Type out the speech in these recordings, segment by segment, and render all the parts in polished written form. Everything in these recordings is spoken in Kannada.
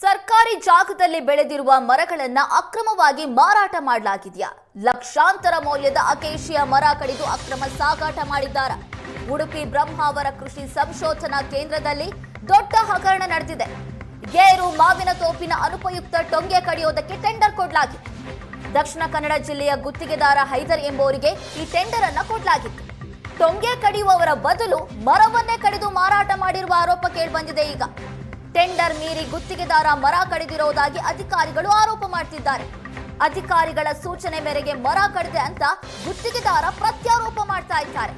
ಸರ್ಕಾರಿ ಜಾಗದಲ್ಲಿ ಬೆಳೆದಿರುವ ಮರಗಳನ್ನು ಅಕ್ರಮವಾಗಿ ಮಾರಾಟ ಮಾಡಲಾಗಿದೆಯಾ? ಲಕ್ಷಾಂತರ ಮೌಲ್ಯದ ಅಕೇಶಿಯಾ ಮರ ಕಡಿದು ಅಕ್ರಮ ಸಾಗಾಟ ಮಾಡಿದ್ದಾರೆ. ಉಡುಪಿ ಬ್ರಹ್ಮಾವರ ಕೃಷಿ ಸಂಶೋಧನಾ ಕೇಂದ್ರದಲ್ಲಿ ದೊಡ್ಡ ಹಗರಣ ನಡೆದಿದೆ. ಗೇರು ಮಾವಿನ ತೋಪಿನ ಅನುಪಯುಕ್ತ ಟೊಂಗೆ ಕಡಿಯೋದಕ್ಕೆ ಟೆಂಡರ್ ಕೊಡಲಾಗಿತ್ತು. ದಕ್ಷಿಣ ಕನ್ನಡ ಜಿಲ್ಲೆಯ ಗುತ್ತಿಗೆದಾರ ಹೈದರ್ ಎಂಬುವರಿಗೆ ಈ ಟೆಂಡರ್ ಅನ್ನು ಕೊಡಲಾಗಿತ್ತು. ಟೊಂಗೆ ಕಡಿಯುವವರ ಬದಲು ಮರವನ್ನೇ ಕಡಿದು ಮಾರಾಟ ಮಾಡಿರುವ ಆರೋಪ ಕೇಳಿಬಂದಿದೆ. ಈಗ ಟೆಂಡರ್ ಮೀರಿ ಗುತ್ತಿಗೆದಾರ ಮರ ಕಡಿದಿರುವುದಾಗಿ ಅಧಿಕಾರಿಗಳು ಆರೋಪ ಮಾಡ್ತಿದ್ದಾರೆ. ಅಧಿಕಾರಿಗಳ ಸೂಚನೆ ಮೇರೆಗೆ ಮರ ಕಡಿದೆ ಅಂತ ಗುತ್ತಿಗೆದಾರ ಪ್ರತ್ಯಾರೋಪ ಮಾಡ್ತಾ ಇದ್ದಾರೆ.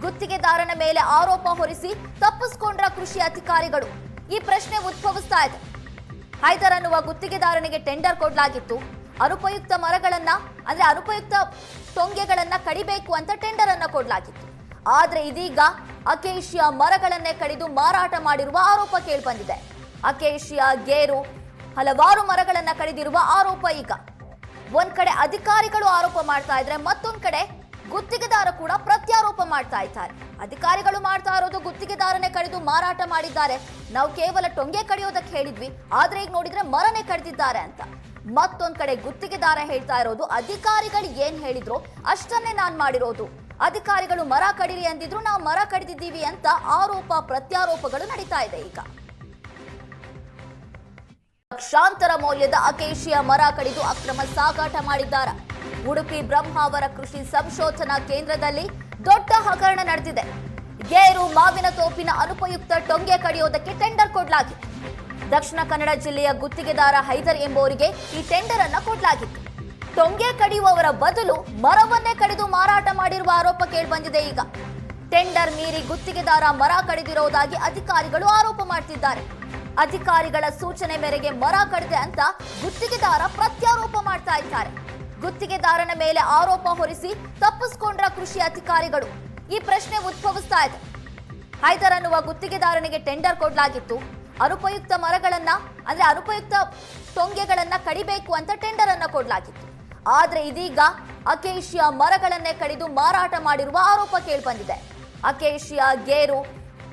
ಗುತ್ತಿಗೆದಾರನ ಮೇಲೆ ಆರೋಪ ಹೊರಿಸಿ ತಪ್ಪಿಸಿಕೊಂಡ್ರ ಕೃಷಿ ಅಧಿಕಾರಿಗಳು. ಈ ಪ್ರಶ್ನೆ ಉದ್ಭವಿಸ್ತಾ ಇದೆ. ಹೈದರ್ ಅನ್ನುವ ಗುತ್ತಿಗೆದಾರನಿಗೆ ಟೆಂಡರ್ ಕೊಡಲಾಗಿತ್ತು. ಅನುಪಯುಕ್ತ ಮರಗಳನ್ನ ಅನುಪಯುಕ್ತ ಟೊಂಗೆಗಳನ್ನ ಕಡಿಬೇಕು ಅಂತ ಟೆಂಡರ್ ಅನ್ನ ಕೊಡಲಾಗಿತ್ತು. ಆದ್ರೆ ಇದೀಗ ಅಕೇಶಿಯಾ ಮರಗಳನ್ನೇ ಕಡಿದು ಮಾರಾಟ ಮಾಡಿರುವ ಆರೋಪ ಕೇಳಿಬಂದಿದೆ. ಅಕೇಶಿಯಾ, ಗೇರು, ಹಲವಾರು ಮರಗಳನ್ನ ಕಡಿದಿರುವ ಆರೋಪ ಈಗ ಒಂದ್ ಕಡೆ ಅಧಿಕಾರಿಗಳು ಆರೋಪ ಮಾಡ್ತಾ ಇದ್ರೆ, ಮತ್ತೊಂದ್ ಕಡೆ ಗುತ್ತಿಗೆದಾರ ಕೂಡ ಪ್ರತ್ಯಾರೋಪ ಮಾಡ್ತಾ ಇದ್ದಾರೆ. ಅಧಿಕಾರಿಗಳು ಮಾಡ್ತಾ ಇರೋದು ಗುತ್ತಿಗೆದಾರನೇ ಕಡಿದು ಮಾರಾಟ ಮಾಡಿದ್ದಾರೆ, ನಾವು ಕೇವಲ ಟೊಂಗೆ ಕಡಿಯೋದಕ್ಕೆ ಹೇಳಿದ್ವಿ, ಆದ್ರೆ ಈಗ ನೋಡಿದ್ರೆ ಮರನೇ ಕಡಿದಿದ್ದಾರೆ ಅಂತ. ಮತ್ತೊಂದ್ ಕಡೆ ಗುತ್ತಿಗೆದಾರ ಹೇಳ್ತಾ ಇರೋದು ಅಧಿಕಾರಿಗಳು ಏನ್ ಹೇಳಿದ್ರು ಅಷ್ಟನ್ನೇ ನಾನ್ ಮಾಡಿರೋದು, ಅಧಿಕಾರಿಗಳು ಮರ ಕಡಿರಿ ಅಂದಿದ್ರು, ನಾವು ಮರ ಕಡಿದಿದ್ದೀವಿ ಅಂತ ಆರೋಪ ಪ್ರತ್ಯಾರೋಪಗಳು ನಡೀತಾ ಇದೆ. ಈಗ ಲಕ್ಷಾಂತರ ಮೌಲ್ಯದ ಅಕೇಶಿಯಾ ಮರ ಕಡಿದು ಅಕ್ರಮ ಸಾಗಾಟ ಮಾಡಿದ್ದಾರೆ. ಉಡುಪಿ ಬ್ರಹ್ಮಾವರ ಕೃಷಿ ಸಂಶೋಧನಾ ಕೇಂದ್ರದಲ್ಲಿ ದೊಡ್ಡ ಹಗರಣ ನಡೆದಿದೆ. ಗೇರು ಮಾವಿನ ತೋಪಿನ ಅನುಪಯುಕ್ತ ಟೊಂಗೆ ಕಡಿಯೋದಕ್ಕೆ ಟೆಂಡರ್ ಕೊಡಲಾಗಿತ್ತು. ದಕ್ಷಿಣ ಕನ್ನಡ ಜಿಲ್ಲೆಯ ಗುತ್ತಿಗೆದಾರ ಹೈದರ್ ಎಂಬುವರಿಗೆ ಈ ಟೆಂಡರ್ ಅನ್ನ ಕೊಡಲಾಗಿತ್ತು. ಟೊಂಗೆ ಕಡಿಯುವವರ ಬದಲು ಮರವನ್ನೇ ಕಡಿದು ಮಾರಾಟ ಮಾಡಿರುವ ಆರೋಪ ಕೇಳಿಬಂದಿದೆ. ಈಗ ಟೆಂಡರ್ ಮೀರಿ ಗುತ್ತಿಗೆದಾರ ಮರ ಕಡಿದಿರುವುದಾಗಿ ಅಧಿಕಾರಿಗಳು ಆರೋಪ ಮಾಡ್ತಿದ್ದಾರೆ. ಅಧಿಕಾರಿಗಳ ಸೂಚನೆ ಮೇರೆಗೆ ಮರ ಕಡಿದೆ ಅಂತ ಗುತ್ತಿಗೆದಾರ ಪ್ರತ್ಯಾರೋಪ ಮಾಡ್ತಾ ಇದ್ದಾರೆ. ಗುತ್ತಿಗೆದಾರನ ಮೇಲೆ ಆರೋಪ ಹೊರಿಸಿ ತಪ್ಪಿಸಿಕೊಂಡ್ರ ಕೃಷಿ ಅಧಿಕಾರಿಗಳು. ಈ ಪ್ರಶ್ನೆ ಉದ್ಭವಿಸ್ತಾ ಇದೆ. ಹೈದರ್ ಅನ್ನುವ ಗುತ್ತಿಗೆದಾರನಿಗೆ ಟೆಂಡರ್ ಕೊಡಲಾಗಿತ್ತು. ಅನುಪಯುಕ್ತ ಮರಗಳನ್ನ ಅನುಪಯುಕ್ತ ಟೊಂಗೆಗಳನ್ನ ಕಡಿಬೇಕು ಅಂತ ಟೆಂಡರ್ ಅನ್ನ ಕೊಡಲಾಗಿತ್ತು. ಆದ್ರೆ ಇದೀಗ ಅಕೇಶಿಯಾ ಮರಗಳನ್ನೇ ಕಡಿದು ಮಾರಾಟ ಮಾಡಿರುವ ಆರೋಪ ಕೇಳಿಬಂದಿದೆ. ಅಕೇಶಿಯಾ, ಗೇರು,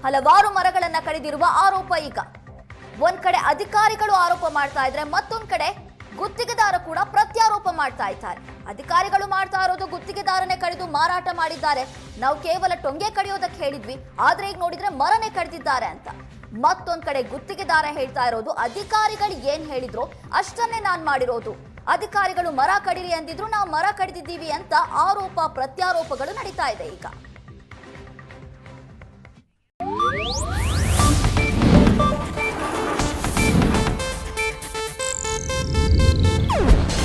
ಹಲವಾರು ಮರಗಳನ್ನ ಕಡಿದಿರುವ ಆರೋಪ ಈಗ ಒಂದ್ ಕಡೆ ಅಧಿಕಾರಿಗಳು ಆರೋಪ ಮಾಡ್ತಾ ಇದ್ರೆ, ಮತ್ತೊಂದ್ ಕಡೆ ಗುತ್ತಿಗೆದಾರ ಕೂಡ ಪ್ರತ್ಯಾರೋಪ ಮಾಡ್ತಾ ಇದ್ದಾರೆ. ಅಧಿಕಾರಿಗಳು ಮಾಡ್ತಾ ಇರೋದು ಗುತ್ತಿಗೆದಾರನೇ ಕಡಿದು ಮಾರಾಟ ಮಾಡಿದ್ದಾರೆ, ನಾವು ಕೇವಲ ಟೊಂಗೆ ಕಡಿಯೋದಕ್ಕೆ ಹೇಳಿದ್ವಿ, ಆದ್ರೆ ಈಗ ನೋಡಿದ್ರೆ ಮರನೇ ಕಡಿದಿದ್ದಾರೆ ಅಂತ. ಮತ್ತೊಂದ್ ಕಡೆ ಗುತ್ತಿಗೆದಾರ ಹೇಳ್ತಾ ಇರೋದು ಅಧಿಕಾರಿಗಳು ಏನ್ ಹೇಳಿದ್ರು ಅಷ್ಟನ್ನೇ ನಾನ್ ಮಾಡಿರೋದು, ಅಧಿಕಾರಿಗಳು ಮರ ಕಡಿರಿ ಅಂದಿದ್ರು, ನಾವು ಮರ ಕಡಿದಿದ್ದೀವಿ ಅಂತ ಆರೋಪ ಪ್ರತ್ಯಾರೋಪಗಳು ನಡೀತಾ ಇದೆ. ಈಗ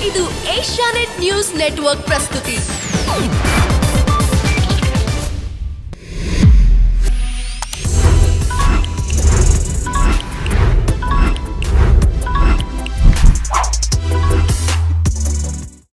ಇದು ಏಷ್ಯಾನೆಟ್ ನ್ಯೂಸ್ ನೆಟ್ವರ್ಕ್ ಪ್ರಸ್ತುತಿ.